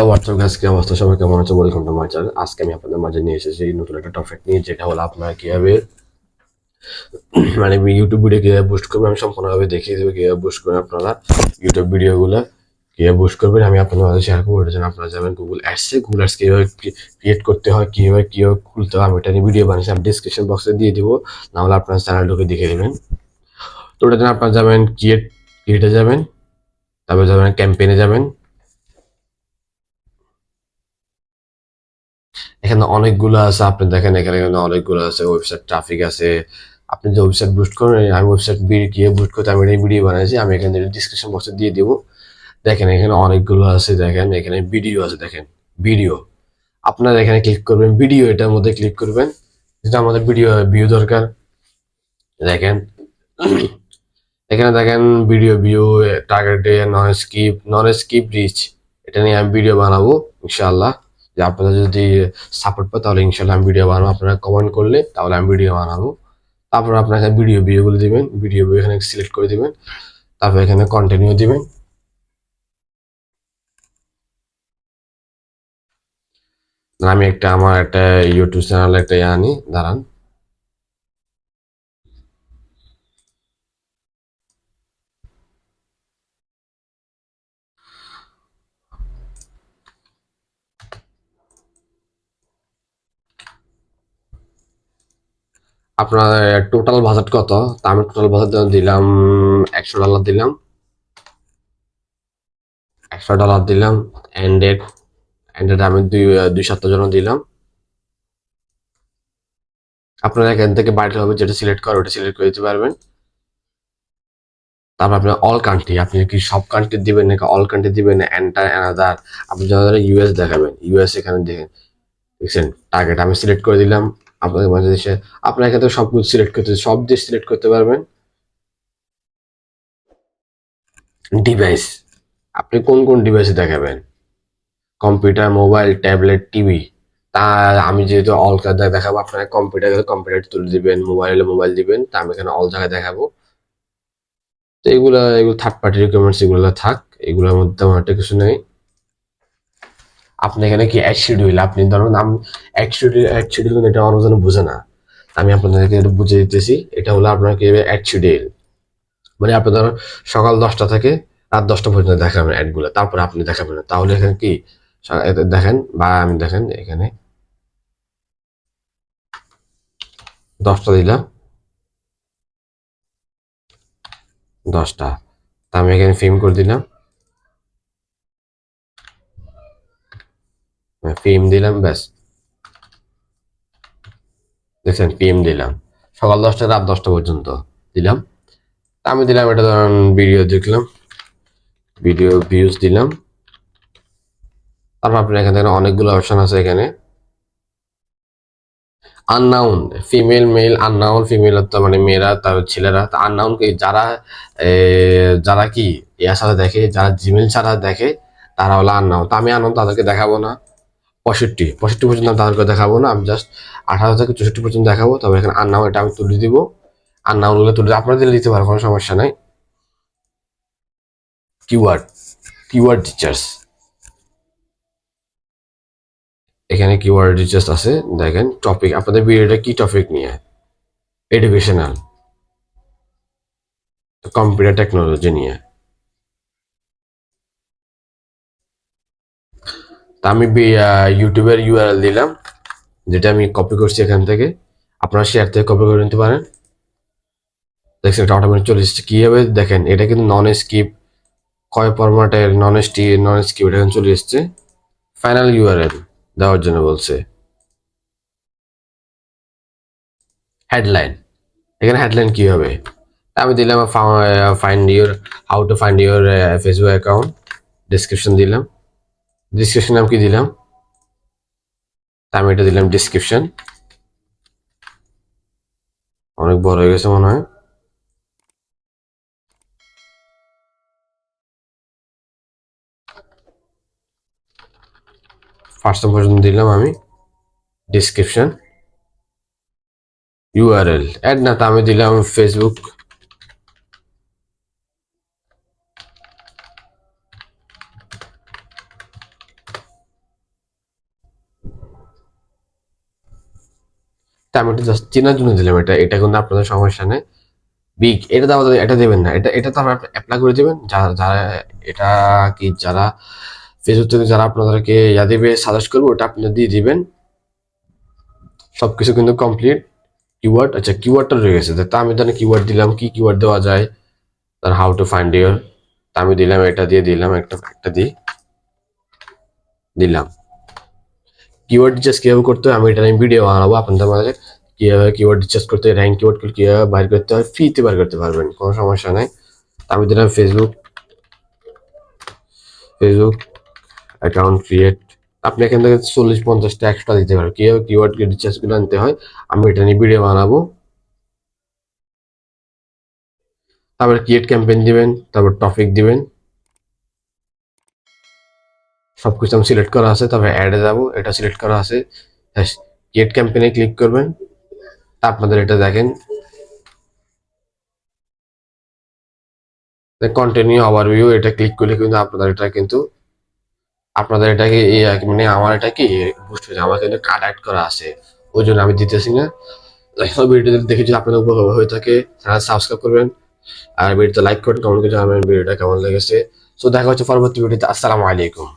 Hello WhatsApp guys, কি অবস্থা? সবাই কেমন আছে? Welcome to my channel. আজকে আমি আপনাদের মাঝে নিয়ে এসেছি নতুন একটা টপিক নিয়ে, যেটা হলো আপনারা কিভাবে ইউটিউব ভিডিও কিভাবে বুস্ট করবেন। আমি সম্পূর্ণভাবে দেখিয়ে দেবো কিভাবে বুস্ট করবেন। আপনারা ইউটিউব ভিডিওগুলো কিভাবে বুস্ট করবেন আমি আপনাদের মাঝে শেয়ার করবো। এটার জন্য আপনারা যাবেন গুগল অ্যাডসে। গুগল অ্যাডস কিভাবে ক্রিয়েট করতে হয়, কিভাবে খুলতে হয়, আমি এটা নিয়ে ভিডিও বানিয়েছি, আমি ডিসক্রিপশন বক্সে দিয়ে দিব, নাহলে আপনার চ্যানেল ঢুকে দেখে নেবেন। তো ওটার জন্য আপনারা যাবেন ক্রিয়েটে যাবেন, তারপরে যাবেন ক্যাম্পেইনে যাবেন। এখানে অনেকগুলো আছে, আপনি দেখেন এখানে কিন্তু অনেকগুলো আছে, ওয়েবসাইট ট্রাফিক আছে। আপনি যে ওয়েবসাইট বুস্ট করেন, আমি ওয়েবসাইট গিয়ে বুস্ট করতে আমি ভিডিও বানাইছি, আমি এখানে ডিসক্রিপশন বক্সে দিয়ে দিব। দেখেন এখানে অনেকগুলো আছে, দেখেন এখানে ভিডিও আছে, দেখেন ভিডিও। আপনারা এখানে ক্লিক করবেন, ভিডিও এটার মধ্যে ক্লিক করবেন, যেটা আমাদের ভিডিও ভিউ দরকার। দেখেন এখানে দেখেন ভিডিও ভিউ, টার্গেট, নন স্কিপ রিচ, এটা নিয়ে আমি ভিডিও বানাবো ইনশাআল্লাহ। যে আপনারা যদি সাপোর্ট পায় তাহলে ইনশাআল্লাহ আমি ভিডিও বানাবো, আপনারা কমেন্ট করলে তাহলে আমি ভিডিও বানাবো। তারপর আপনারা ভিডিও ভিউগুলো দিবেন, ভিডিও ভিউ এখানে সিলেক্ট করে দিবেন, তারপর এখানে কন্টিনিউ দিবেন। আমি আমার একটা ইউটিউব চ্যানেল একটা আনি, দাঁড়ান। আপনার টোটাল বাজেট কত? তা আমি টোটাল বাজেট দিলাম $100 দিলাম, $100 দিলাম। এন্ডেড এন্ডেড আমি 2 সপ্তাহ জন্য দিলাম। আপনারা এখান থেকে বাইরে হবে যেটা সিলেক্ট করে ওটা সিলেক্ট করে দিতে পারবেন। তারপর আপনার অল কান্ট্রি, আপনি কি সব কান্ট্রি দিবেন নাকি অল কান্ট্রি দিবেন, এন্টার অ্যানাদার। আপনি যারা ইউএস দেখাবেন, ইউএস এখানে দেখেন, দেখছেন টার্গেট আমি সিলেক্ট করে দিলাম। আপনাদের বাংলাদেশে আপনারা এখান থেকে সবগুলো সিলেক্ট করতে, সব দেশ সিলেক্ট করতে পারবেন। ডিভাইস, আপনি কোন কোন ডিভাইসে দেখাবেন, কম্পিউটার, মোবাইল, ট্যাবলেট, টিভি। তা আমি যেহেতু অল জায়গায় দেখাবো, আপনারা কম্পিউটার তুলে দিবেন, মোবাইল হলে মোবাইল দিবেন, তা আমি এখানে অল জায়গায় দেখাবো। তো এগুলো থার্ড পার্টি রিকোয়ারমেন্টস, এগুলো থাক, এগুলোর মধ্যে আমার একটা কিছু নেই। আপনি এখানে কি অ্যাড শিডিউল, আপনি ধরুন আমি অ্যাড শিডিউল এটা অনেকজন বুঝে না, আমি আপনাদেরকে এটা বুঝে দিতেছি। এটা হলো আপনার কি অ্যাড শিডিউল, মানে আপনি ধরুন সকাল 10টা থেকে রাত 10টা পর্যন্ত দেখাবেন অ্যাডগুলো, তারপরে আপনি দেখাবেন না। তাহলে এখানে কি দেখেন, বা আমি দেখেন এখানে 10টা দিলাম, 10টা, তা আমি এখানে ফিল্ম করে দিলাম, ফিল্ম দিলাম, ব্যাস। দেখছেন পিএম দিলাম, সকাল 10টা রাত 10টা পর্যন্ত দিলাম। তা আমি দিলাম এটা ধরুন ভিডিও দেখলাম, ভিডিও ভিউজ দিলাম। তারপর আপনার এখানে অনেকগুলো অপশন আছে এখানে। Unknown female, male, unknown female তো মানে মেয়েরা, তার ছেলেরা। আননাউন কি যারা যারা কি ইয়ার সাথে দেখে, যারা জিমেল ছাড়া দেখে, তারা হলো আননাউন। তো আমি আননাউন তাদেরকে দেখাবো না। 65 পর্যন্ত আমি তাদেরকে দেখাবো না, আমি জাস্ট 18 থেকে 64 পর্যন্ত দেখাবো। তবে এখানে আননাউন এটা আমি তুলে দিব, আননাউন গুলো তুলে আপনারা দিলে দিতে পারো, কোনো সমস্যা নাই। কিওয়ার্ড, কিওয়ার্ড টিচার্স, এখানে কিওয়ার্ড টিচার্স আছে। দেখেন টপিক, আপনাদের ভিডিওটা কি টপিক নিয়ে, এডুকেশনাল, কম্পিউটার টেকনোলজি নিয়ে। তা আমি ইউটিউবের ইউআরএল দিলাম, যেটা আমি কপি করছি এখান থেকে, আপনারা শেয়ার থেকে কপি করে নিতে পারেন। দেখছেন এটা অটোমেটিক চলে এসেছে। কি হবে দেখেন, এটা কিন্তু নন স্কিপ, কয় ফরম্যাটের নন স্কিপ, এটা চলে এসেছে। ফাইনাল ইউআরএল দেওয়ার জন্য বলছে। হেডলাইন, এখানে হেডলাইন কি হবে, আমি দিলাম find your, how to find your Facebook account. Description দিলাম, ডিসক্রিপশন নাম কি দিলাম, তা আমি এটা দিলাম ডিসক্রিপশন। অনেক বড় হয়ে গেছে মনে হয়। ফার্স্ট পর্যন্ত দিলাম আমি ডিসক্রিপশন, ইউআরএল অ্যাড না, তা আমি দিলাম ফেসবুক, তা আমি এটা জাস্ট চেনার জন্য দিলাম, এটা কিন্তু আপনাদের সমস্যা নেই। বিগ এটা দেওয়া এটা দেবেন না, এটা তো আপনার অ্যাপ্লাই করে দেবেন। যারা যারা এটা কি যারা ফেসবুক থেকে যারা আপনাদেরকে দেবে সাজেস্ট করবে, ওটা আপনি দিয়ে দিবেন। সবকিছু কিন্তু কমপ্লিট। কিওয়ার্ড, আচ্ছা কিওয়ার্ডটা রয়ে গেছে, তা আমি তাহলে কিওয়ার্ড দিলাম, কি কিওয়ার্ড দেওয়া যায়, তার হাউ টু ফাইন্ড ইউর, তা আমি দিলাম এটা দিয়ে দিলাম, একটা দিয়ে দিলাম। কিওয়ার্ড রিসার্চ কিভাবে করতে হয় আমি এটা আমি ভিডিও বানাবো আপনাদের মাঝে, কিভাবে কিওয়ার্ড রিসার্চ করতে হয়, র্যাঙ্ক কিওয়ার্ড কিভাবে বাইর করতে হয়, ফ্রিতে বার করতে পারবেন, কোনো সমস্যা নাই। আমি দিলাম ফেসবুক, ফেসবুক অ্যাকাউন্ট ক্রিয়েট। আপনি এখান থেকে 40-50টা এক্সট্রা দিতে পারেন, কিভাবে কিওয়ার্ড রিসার্চ গুলো আনতে হয় আমি এটা নিয়ে ভিডিও বানাবো। তারপর ক্রিয়েট ক্যাম্পেইন দিবেন, তারপর টপিক দিবেন, সবকিছু আমি সিলেক্ট করা আছে। তারপর অ্যাডে যাবো, এটা সিলেক্ট করা আছে, ক্রিয়েট ক্যাম্পেইনে ক্লিক করবেন। তা আপনাদের এটা দেখেন কন্টিনিউ ওভারভিউ, এটা ক্লিক করলে কিন্তু আপনাদের এটাকে মানে আমার এটা কি বুস্ট হয়েছে, আমার কিন্তু কার্ড অ্যাড করা আছে, ওই জন্য আমি দিতেছি না। ভিডিও দেখে যদি আপনাদের উপকার হয়ে থাকে চ্যানেল সাবস্ক্রাইব করবেন, আর ভিডিওতে লাইক করবেন, কমেন্ট করে জানাবেন ভিডিওটা কেমন লেগেছে। সো দেখা হচ্ছে পরবর্তী ভিডিওতে। আসসালামু আলাইকুম।